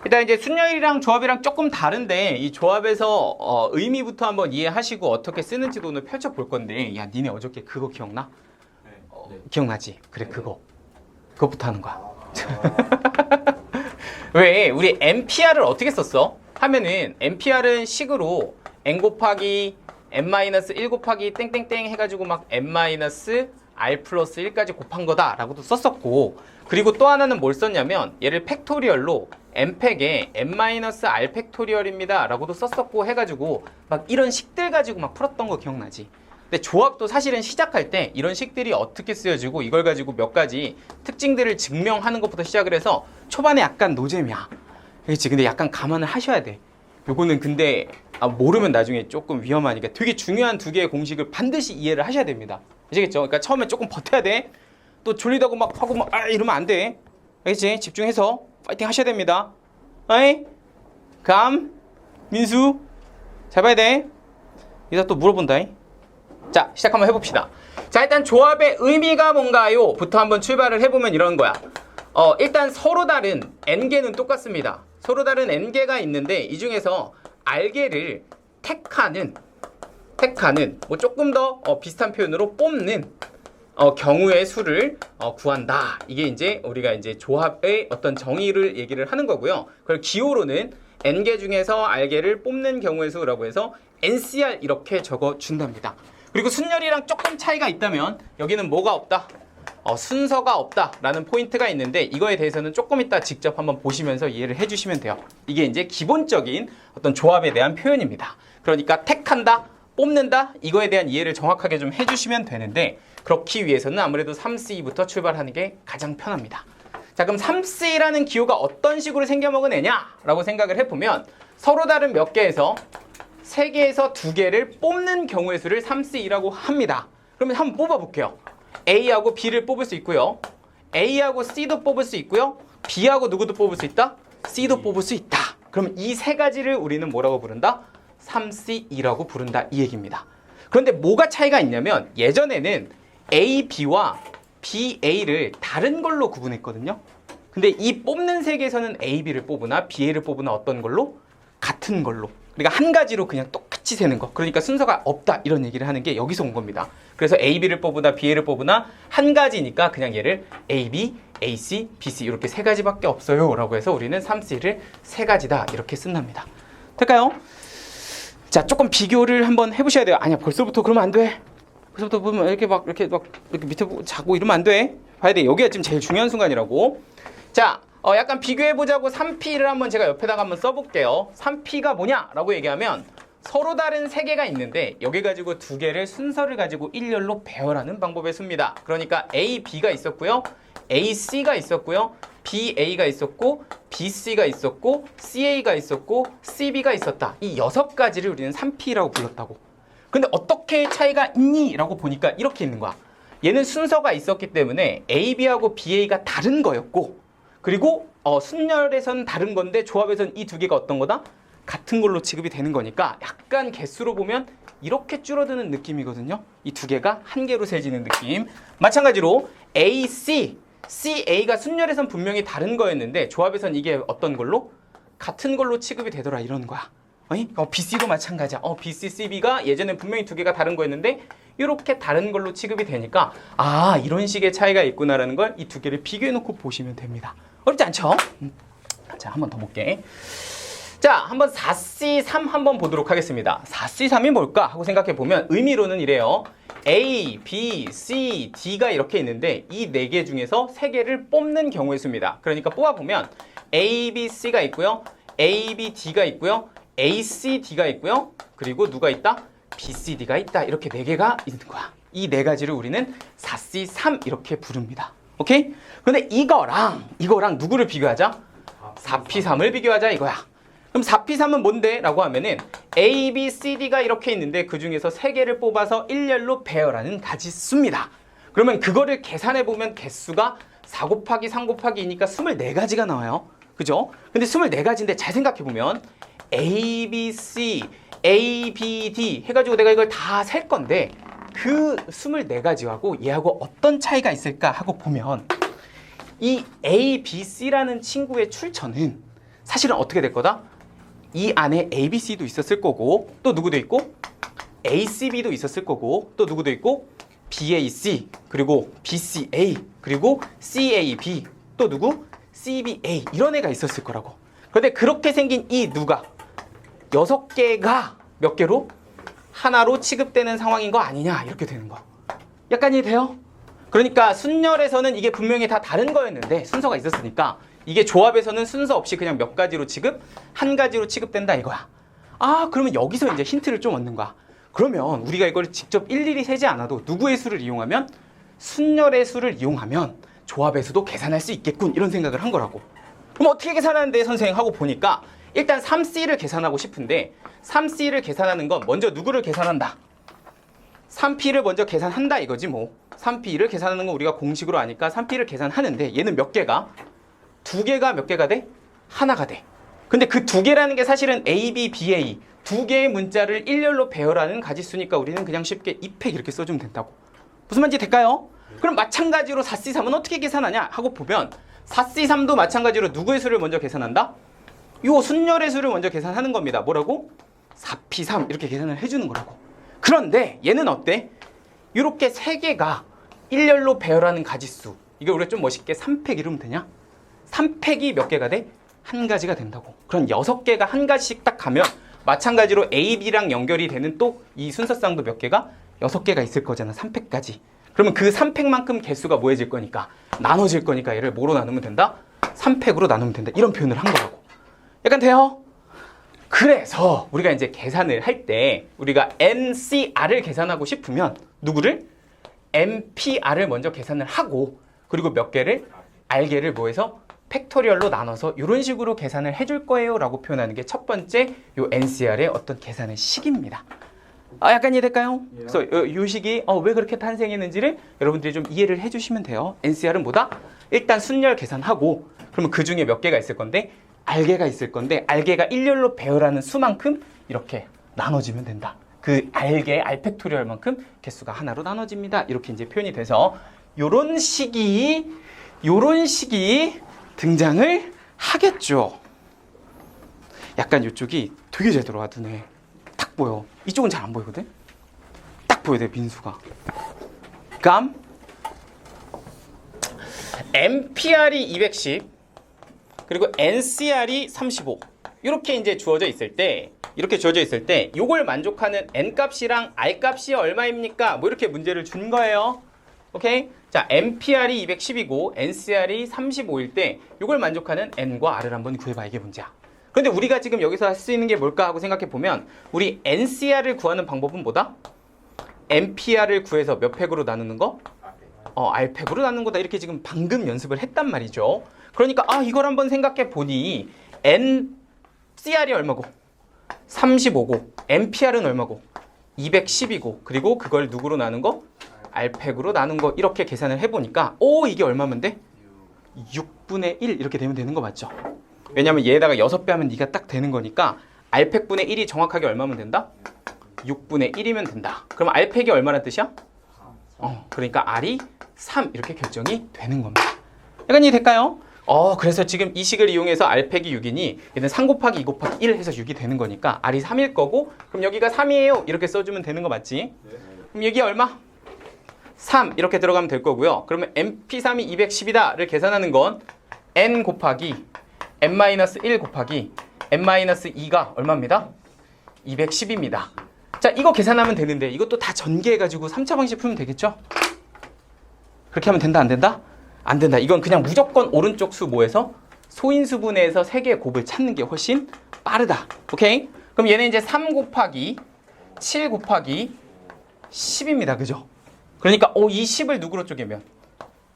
일단 이제 순열이랑 조합이랑 조금 다른데 이 조합에서 의미부터 한번 이해하시고 어떻게 쓰는지도 오늘 펼쳐볼 건데 야 니네 어저께 그거 기억나? 기억나지? 그래 그거부터 하는 거야. 왜 우리 MPR을 어떻게 썼어? 하면은 MPR은 식으로 n 곱하기 n-1 곱하기 땡땡땡 해가지고 막 n-r 플러스 1까지 곱한 거다라고도 썼었고, 그리고 또 하나는 뭘 썼냐면 얘를 팩토리얼로 n팩에 n-r 팩토리얼입니다 라고도 썼었고 해가지고 막 이런 식들 가지고 막 풀었던 거 기억나지? 근데 조합도 사실은 시작할 때 이런 식들이 어떻게 쓰여지고 이걸 가지고 몇 가지 특징들을 증명하는 것부터 시작을 해서 초반에 약간 노잼이야. 그렇지? 근데 약간 감안을 하셔야 돼. 요거는 근데 모르면 나중에 조금 위험하니까 되게 중요한 두 개의 공식을 반드시 이해를 하셔야 됩니다. 아시겠죠? 그러니까 처음에 조금 버텨야 돼. 또 졸리다고 막 하고 막 이러면 안 돼. 알겠지? 집중해서 파이팅 하셔야 됩니다. 어이? 민수 잘 봐야 돼. 이따 또 물어본다. 자, 시작 한번 해봅시다. 자, 일단 조합의 의미가 뭔가요? 부터 한번 출발을 해보면 이런 거야. 일단 서로 다른 n개는 똑같습니다. 서로 다른 n개가 있는데 이 중에서 r개를 택하는 뭐 조금 더 비슷한 표현으로 뽑는 경우의 수를 구한다. 이게 이제 우리가 이제 조합의 어떤 정의를 얘기를 하는 거고요. 그걸 기호로는 n개 중에서 r개를 뽑는 경우의 수라고 해서 NCR 이렇게 적어 준답니다. 그리고 순열이랑 조금 차이가 있다면 여기는 뭐가 없다? 순서가 없다라는 포인트가 있는데 이거에 대해서는 조금 이따 직접 한번 보시면서 이해를 해주시면 돼요. 이게 이제 기본적인 어떤 조합에 대한 표현입니다. 그러니까 택한다, 뽑는다 이거에 대한 이해를 정확하게 좀 해주시면 되는데 그렇기 위해서는 아무래도 3C부터 출발하는 게 가장 편합니다. 자, 그럼 3C라는 기호가 어떤 식으로 생겨먹은 애냐라고 생각을 해보면 서로 다른 몇 개에서 3개에서 2개를 뽑는 경우의 수를 3C라고 합니다. 그러면 한번 뽑아볼게요. A하고 B를 뽑을 수 있고요. A하고 C도 뽑을 수 있고요. B하고 누구도 뽑을 수 있다? C도 뽑을 수 있다. 그럼 이 세 가지를 우리는 뭐라고 부른다? 3C라고 부른다 이 얘기입니다. 그런데 뭐가 차이가 있냐면 예전에는 A, B와 B, A를 다른 걸로 구분했거든요. 근데 이 뽑는 세계에서는 A, B를 뽑으나 B, A를 뽑으나 어떤 걸로? 같은 걸로. 그러니까 한 가지로 그냥 똑같이 세는 거. 그러니까 순서가 없다 이런 얘기를 하는 게 여기서 온 겁니다. 그래서 A, B를 뽑으나 B, A를 뽑으나 한 가지니까 그냥 얘를 A, B, A, C, B, C 이렇게 세 가지밖에 없어요 라고 해서 우리는 3C를 세 가지다 이렇게 쓴답니다. 될까요? 자, 조금 비교를 한번 해보셔야 돼요. 아니야 벌써부터 그러면 안 돼. 벌써부터 보면 이렇게 밑에 보고 자고 이러면 안 돼. 봐야 돼. 여기가 지금 제일 중요한 순간이라고. 자, 약간 비교해보자고 3P를 한번 제가 옆에다가 한번 써볼게요. 3P가 뭐냐라고 얘기하면 서로 다른 세 개가 있는데 여기 가지고 두 개를 순서를 가지고 일렬로 배열하는 방법의 수입니다. 그러니까 A, B가 있었고요. A, C가 있었고요. B, A가 있었고 B, C가 있었고 C, A가 있었고 C, B가 있었다. 이 6가지를 우리는 3P라고 불렀다고. 근데 어떻게 차이가 있니? 라고 보니까 이렇게 있는 거야. 얘는 순서가 있었기 때문에 A, B하고 B, A가 다른 거였고 그리고 순열에서는 다른 건데 조합에서는 이 두 개가 어떤 거다? 같은 걸로 취급이 되는 거니까 약간 개수로 보면 이렇게 줄어드는 느낌이거든요. 이 두 개가 한 개로 세지는 느낌. 마찬가지로 A, C, C, A가 순열에선 분명히 다른 거였는데 조합에선 이게 어떤 걸로? 같은 걸로 취급이 되더라 이러는 거야. B, C도 마찬가지야. B, C, C, B가 예전엔 분명히 두 개가 다른 거였는데 이렇게 다른 걸로 취급이 되니까 이런 식의 차이가 있구나라는 걸 이 두 개를 비교해놓고 보시면 됩니다. 어렵지 않죠? 자, 한 번 더 볼게. 자, 한번 4C3 한번 보도록 하겠습니다. 4C3이 뭘까 하고 생각해보면 의미로는 이래요. A, B, C, D가 이렇게 있는데 이 4개 중에서 3개를 뽑는 경우의 수입니다. 그러니까 뽑아보면 A, B, C가 있고요. A, B, D가 있고요. A, C, D가 있고요. 그리고 누가 있다? B, C, D가 있다. 이렇게 4개가 있는 거야. 이 4가지를 우리는 4C3 이렇게 부릅니다. 오케이? 근데 이거랑 누구를 비교하자? 4P3을 비교하자 이거야. 그럼 4P3은 뭔데? 라고 하면은 A, B, C, D가 이렇게 있는데 그 중에서 3개를 뽑아서 일렬로 배열하는 가지수입니다. 그러면 그거를 계산해보면 개수가 4 곱하기 3 곱하기 2니까 24가지가 나와요. 그죠? 근데 24가지인데 잘 생각해보면 A, B, C, A, B, D 해가지고 내가 이걸 다 셀 건데 그 24가지하고 얘하고 어떤 차이가 있을까 하고 보면 이 A, B, C라는 친구의 출처는 사실은 어떻게 될 거다? 이 안에 ABC도 있었을 거고 또 누구도 있고 ACB도 있었을 거고 또 누구도 있고 BAC 그리고 BCA 그리고 CAB 또 누구? CBA 이런 애가 있었을 거라고. 그런데 그렇게 생긴 이 누가 6개가 몇 개로? 하나로 취급되는 상황인 거 아니냐 이렇게 되는 거. 약간 이해돼요? 그러니까 순열에서는 이게 분명히 다 다른 거였는데 순서가 있었으니까 이게 조합에서는 순서 없이 그냥 몇 가지로 취급, 한 가지로 취급된다 이거야. 아 그러면 여기서 이제 힌트를 좀 얻는 거야. 그러면 우리가 이걸 직접 일일이 세지 않아도 누구의 수를 이용하면? 순열의 수를 이용하면 조합에서도 계산할 수 있겠군 이런 생각을 한 거라고. 그럼 어떻게 계산하는데 선생님 하고 보니까 일단 3C를 계산하고 싶은데 3C를 계산하는 건 먼저 누구를 계산한다? 3P를 먼저 계산한다 이거지 뭐. 3P를 계산하는 건 우리가 공식으로 아니까 3P를 계산하는데 얘는 몇 개가? 2개가 몇 개가 돼? 하나가 돼. 근데 그 2개라는 게 사실은 A, B, BA 2개의 문자를 일렬로 배열하는 가지수니까 우리는 그냥 쉽게 2팩 이렇게 써주면 된다고. 무슨 말인지 될까요? 그럼 마찬가지로 4C3은 어떻게 계산하냐 하고 보면 4C3도 마찬가지로 누구의 수를 먼저 계산한다? 요 순열의 수를 먼저 계산하는 겁니다. 뭐라고? 4P3 이렇게 계산을 해주는 거라고. 그런데 얘는 어때? 이렇게 3개가 일렬로 배열하는 가지수. 이거 우리가 좀 멋있게 3팩 이러면 되냐? 3팩이 몇 개가 돼? 한 가지가 된다고. 그럼 6개가 한 가지씩 딱 가면 마찬가지로 A, B랑 연결이 되는 또 이 순서쌍도 몇 개가? 6개가 있을 거잖아. 3팩까지. 그러면 그 3팩만큼 개수가 뭐해질 거니까? 나눠질 거니까 얘를 뭐로 나누면 된다? 3팩으로 나누면 된다. 이런 표현을 한 거라고. 약간 돼요? 그래서 우리가 이제 계산을 할 때 우리가 NCR을 계산하고 싶으면 누구를? NPR을 먼저 계산을 하고 그리고 몇 개를? R개를 뭐해서? 팩토리얼로 나눠서 이런 식으로 계산을 해줄 거예요 라고 표현하는 게 첫 번째 요 NCR의 어떤 계산의 식입니다. 약간 이해될까요? 그래서 요 식이 왜 그렇게 탄생했는지를 여러분들이 좀 이해를 해주시면 돼요. NCR은 뭐다? 일단 순열 계산하고 그러면 그 중에 몇 개가 있을 건데? R개가 있을 건데 R개가 일렬로 배열하는 수만큼 이렇게 나눠지면 된다. 그 R개, R팩토리얼만큼 개수가 하나로 나눠집니다. 이렇게 이제 표현이 돼서 요런 식이 등장을 하겠죠. 약간 이쪽이 되게 잘 들어와 눈에 딱 보여. 이쪽은 잘 안 보이거든. 딱 보여 내 민수가. 감 NPR이 210 그리고 NCR이 35 이렇게 이제 주어져 있을 때 요걸 만족하는 N 값이랑 R 값이 얼마입니까? 뭐 이렇게 문제를 준 거예요. 오케이? 자, NPR이 210이고 NCR이 35일 때 이걸 만족하는 N과 R을 한번 구해봐. 이게 문제야. 그런데 우리가 지금 여기서 할 수 있는 게 뭘까 하고 생각해 보면 우리 NCR을 구하는 방법은 뭐다? NPR을 구해서 몇 팩으로 나누는 거? R팩으로 나누는 거다. 이렇게 지금 방금 연습을 했단 말이죠. 그러니까 이걸 한번 생각해 보니 NCR이 얼마고? 35고 NPR은 얼마고? 210이고 그리고 그걸 누구로 나눈 거? R팩으로 나눈 거 이렇게 계산을 해보니까 이게 얼마면 돼? 6분의 1 이렇게 되면 되는 거 맞죠? 왜냐면 얘에다가 6배 하면 네가 딱 되는 거니까 R팩분의 1이 정확하게 얼마면 된다? 6분의 1이면 된다. 그럼 R팩이 얼마란 뜻이야? 그러니까 R이 3 이렇게 결정이 되는 겁니다. 약간 이해 될까요? 그래서 지금 이 식을 이용해서 R팩이 6이니 얘는 3 곱하기 2 곱하기 1 해서 6이 되는 거니까 R이 3일 거고 그럼 여기가 3이에요 이렇게 써주면 되는 거 맞지? 그럼 여기 얼마? 3 이렇게 들어가면 될 거고요. 그러면 NP3이 210이다를 계산하는 건 N 곱하기 N-1 곱하기 N-2가 얼마입니다? 210입니다. 자, 이거 계산하면 되는데 이것도 다 전개해가지고 3차 방식 풀면 되겠죠? 그렇게 하면 된다 안 된다? 안 된다. 이건 그냥 무조건 오른쪽 수 모에서 소인수분해에서 3개의 곱을 찾는 게 훨씬 빠르다. 오케이? 그럼 얘는 이제 3 곱하기 7 곱하기 10입니다. 그죠? 그러니까 이 10을 누구로 쪼개면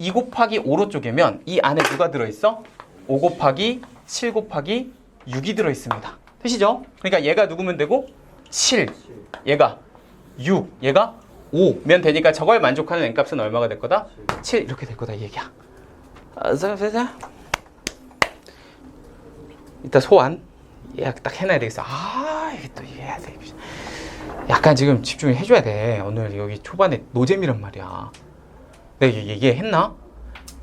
2 곱하기 5로 쪼개면 이 안에 누가 들어있어? 5 곱하기 7 곱하기 6이 들어있습니다. 되시죠? 그러니까 얘가 누구면 되고 7, 얘가 6, 얘가 5면 되니까 저걸 만족하는 N값은 얼마가 될 거다? 7 이렇게 될 거다 이 얘기야. 이따 소환 예약 딱 해놔야 되겠어. 이게 또 해야 돼. 약간 지금 집중을 해줘야 돼. 오늘 여기 초반에 노잼이란 말이야. 내가 얘기했나?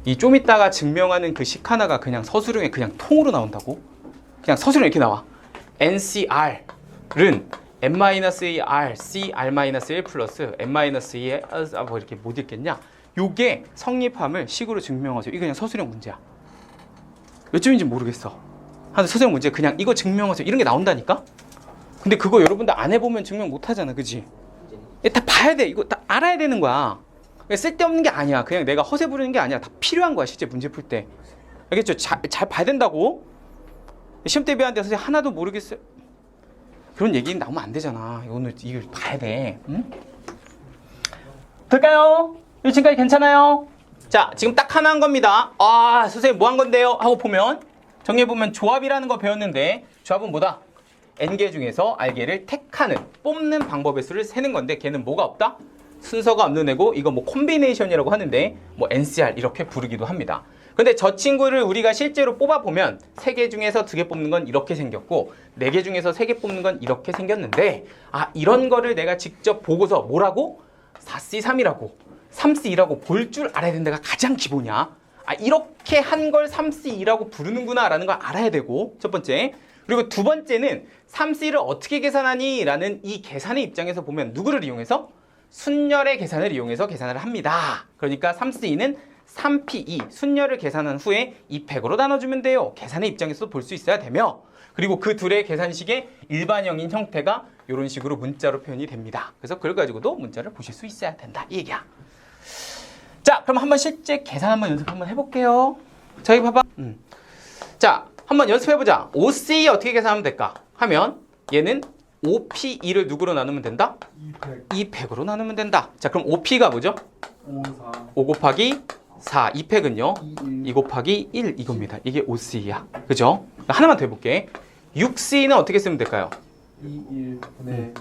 이 좀 이따가 증명하는 그 식 하나가 그냥 서술형에 그냥 통으로 나온다고? 그냥 서술은 이렇게 나와. NCR은 n-2r CR-1 플러스 n-2의 뭐 이렇게 못 읽겠냐? 요게 성립함을 식으로 증명하세요. 이거 그냥 서술형 문제야. 몇 점인지 모르겠어. 하는데 서술형 문제 그냥 이거 증명하세요. 이런 게 나온다니까? 근데 그거 여러분들 안 해보면 증명 못 하잖아. 그지? 다 봐야 돼. 이거 다 알아야 되는 거야. 쓸데없는 게 아니야. 그냥 내가 허세 부르는 게 아니야. 다 필요한 거야. 실제 문제 풀 때. 알겠죠? 잘 봐야 된다고. 시험 대비하는데 선생님 하나도 모르겠어요. 그런 얘기는 나오면 안 되잖아. 오늘 이걸 봐야 돼. 응? 될까요? 지금까지 괜찮아요? 자, 지금 딱 하나 한 겁니다. 아, 선생님 뭐 한 건데요? 하고 보면 정리해보면 조합이라는 거 배웠는데 조합은 뭐다? n개 중에서 r개를 택하는, 뽑는 방법의 수를 세는 건데 걔는 뭐가 없다? 순서가 없는 애고 이거 뭐 콤비네이션이라고 하는데 뭐 NCR 이렇게 부르기도 합니다. 근데 저 친구를 우리가 실제로 뽑아보면 3개 중에서 2개 뽑는 건 이렇게 생겼고 4개 중에서 3개 뽑는 건 이렇게 생겼는데 아 이런 거를 내가 직접 보고서 뭐라고? 4C3이라고 3C2라고 볼 줄 알아야 되는 데가 가장 기본이야. 아 이렇게 한 걸 3C2라고 부르는구나 라는 걸 알아야 되고 첫 번째. 그리고 두 번째는 3C를 어떻게 계산하니? 라는 이 계산의 입장에서 보면 누구를 이용해서? 순열의 계산을 이용해서 계산을 합니다. 그러니까 3C2는 3P2 순열을 계산한 후에 2팩으로 나눠주면 돼요. 계산의 입장에서도 볼 수 있어야 되며 그리고 그 둘의 계산식의 일반형인 형태가 이런 식으로 문자로 표현이 됩니다. 그래서 그걸 가지고도 문자를 보실 수 있어야 된다. 이 얘기야. 자, 그럼 한번 실제 계산 한번 연습 한번 해볼게요. 저기 봐봐. 자, 한번 연습해보자. 5C 어떻게 계산하면 될까? 하면 얘는 5P2를 누구로 나누면 된다? 2팩으로 나누면 된다. 자, 그럼 5P가 뭐죠? 5 곱하기 4. 2팩은요? 2 곱하기 1 이겁니다. 이게 5C야. 그죠? 하나만 더 해볼게. 6C는 어떻게 쓰면 될까요? 2, 1, 네.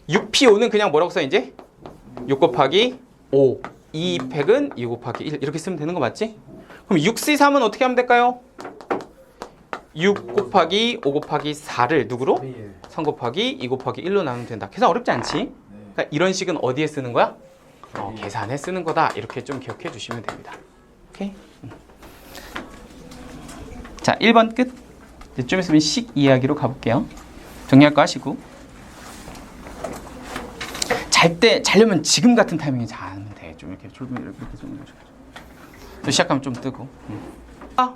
6P5는 그냥 뭐라고 써 이제? 6 곱하기 5. 2팩은 2 곱하기 1 이렇게 쓰면 되는 거 맞지? 그럼 6C3은 어떻게 하면 될까요? 6 곱하기 5 곱하기 4를 누구로? 3 곱하기 2 곱하기 1로 나누면 된다. 계산 어렵지 않지? 그러니까 이런 식은 어디에 쓰는 거야? 계산에 쓰는 거다. 이렇게 좀 기억해 주시면 됩니다. 오케이? 자, 1번 끝. 이제 좀 있으면 식 이야기로 가볼게요. 정리할 거 하시고. 자려면 지금 같은 타이밍에 자면 돼. 좀 이렇게 좀 시작하면 좀 뜨고.